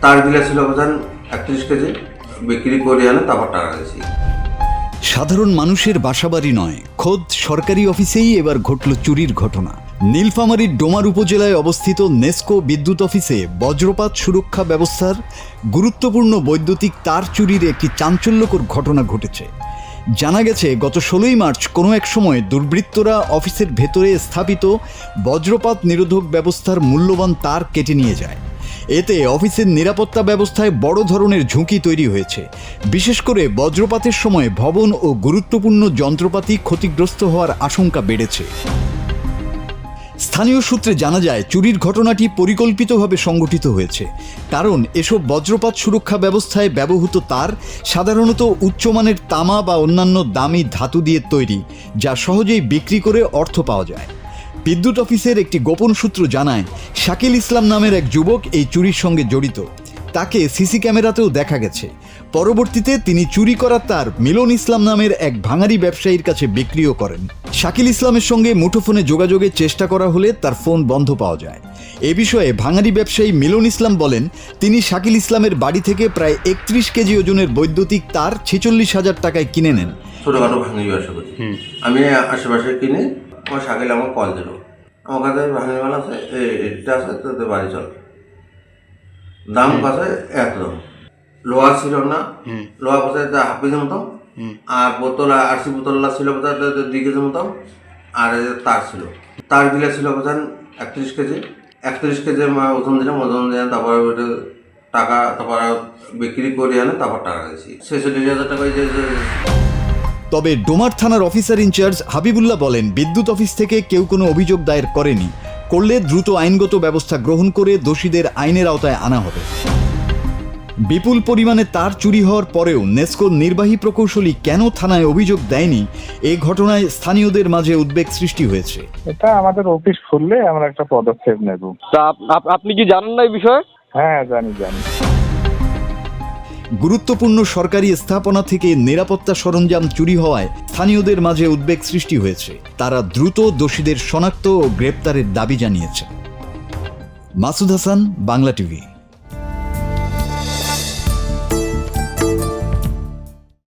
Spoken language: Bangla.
তার বিলে ছিল বোঝান 31 কেজি, বিক্রি করে আনে তারপর টাকা দিয়েছি। সাধারণ মানুষের বাসাবাড়ি নয়, খোদ সরকারি অফিসেই এবার ঘটল চুরির ঘটনা। নীলফামারীর ডোমার উপজেলায় অবস্থিত নেসকো বিদ্যুৎ অফিসে বজ্রপাত সুরক্ষা ব্যবস্থার গুরুত্বপূর্ণ বৈদ্যুতিক তার চুরির একটি চাঞ্চল্যকর ঘটনা ঘটেছে। জানা গেছে, গত 16ই মার্চ কোনো এক সময় দুর্বৃত্তরা অফিসের ভেতরে স্থাপিত বজ্রপাত নিরোধক ব্যবস্থার মূল্যবান তার কেটে নিয়ে যায়। এতে অফিসের নিরাপত্তা ব্যবস্থায় বড় ধরনের ঝুঁকি তৈরি হয়েছে। বিশেষ করে বজ্রপাতের সময় ভবন ও গুরুত্বপূর্ণ যন্ত্রপাতি ক্ষতিগ্রস্ত হওয়ার আশঙ্কা বেড়েছে। স্থানীয় সূত্রে জানা যায়, চুরির ঘটনাটি পরিকল্পিতভাবে সংগঠিত হয়েছে, কারণ এসব বজ্রপাত সুরক্ষা ব্যবস্থায় ব্যবহৃত তার সাধারণত উচ্চমানের তামা বা অন্যান্য দামি ধাতু দিয়ে তৈরি, যা সহজেই বিক্রি করে অর্থ পাওয়া যায়। বিদ্যুৎ অফিসের একটি গোপন সূত্র জানায়, শাকিল ইসলাম নামের এক যুবক এই চুরির সঙ্গে জড়িত। তাকে সিসি ক্যামেরাতেও দেখা গেছে। পরবর্তীতে তিনি চুরি করা তার মিলন ইসলাম নামের এক ভাঙারি ব্যবসায়ীর কাছে বিক্রিও করেন। শাকিল ইসলামের সঙ্গে মুঠোফোনে যোগাযোগের চেষ্টা করা হলে তার ফোন বন্ধ পাওয়া যায়। এ বিষয়ে ভাঙারি ব্যবসায়ী মিলন ইসলাম বলেন, তিনি শাকিল ইসলামের বাড়ি থেকে প্রায় 31 কেজি ওজনের বৈদ্যুতিক তার 46,000 টাকায় কিনে নেন। ছোটোখাটো ভাঙি ব্যবসা করি আমি, আশেপাশে কিনে আমার শাকিল আমার কল দিল, আমার কাছে ভাঙিওয়ালা আছে, এটা আছে, তোদের বাড়ি চল। দাম কাছে একদম লোহা ছিল না, লোহা পাশে হাফ কেজির মতো, আর বোতল 80 বোতলা ছিল বোধ 2 কেজির মতো, আর তার ছিল, তার বিলে ছিল বোঝান 31 কেজি। 31 কেজি ওজন দিলাম, তারপরে ওইটা টাকা, তারপর বিক্রি করে আনে তারপর টাকা দিয়েছি। 46,000 টাকা। তবে ডোমার থানার অফিসার ইনচার্জ হাবিবুল্লাহ বলেন, বিদ্যুৎ অফিস থেকে কেউ কোনো অভিযোগ দায়ের করেনি। করলে দ্রুত আইনগত ব্যবস্থা গ্রহণ করে দোষীদের আইনের আওতায় আনা হবে। বিপুল পরিমাণে তার চুরি হওয়ার পরেও নেসকোর নির্বাহী প্রকৌশলী কেন থানায় অভিযোগ দেয়নি, এই ঘটনায় স্থানীয়দের মাঝে উদ্বেগ সৃষ্টি হয়েছে। এটা আমাদের অফিস খুললে আমরা একটা পদক্ষেপ নেব। তা আপনি কি জানেন না এই বিষয়ে? হ্যাঁ, জানি। গুরুত্বপূর্ণ সরকারি স্থাপনা থেকে নিরাপত্তা সরঞ্জাম চুরি হওয়ায় স্থানীয়দের মাঝে উদ্বেগ সৃষ্টি হয়েছে। তারা দ্রুত দোষীদের শনাক্ত ও গ্রেপ্তারের দাবি জানিয়েছে। মাসুদ হাসান, বাংলা টিভি।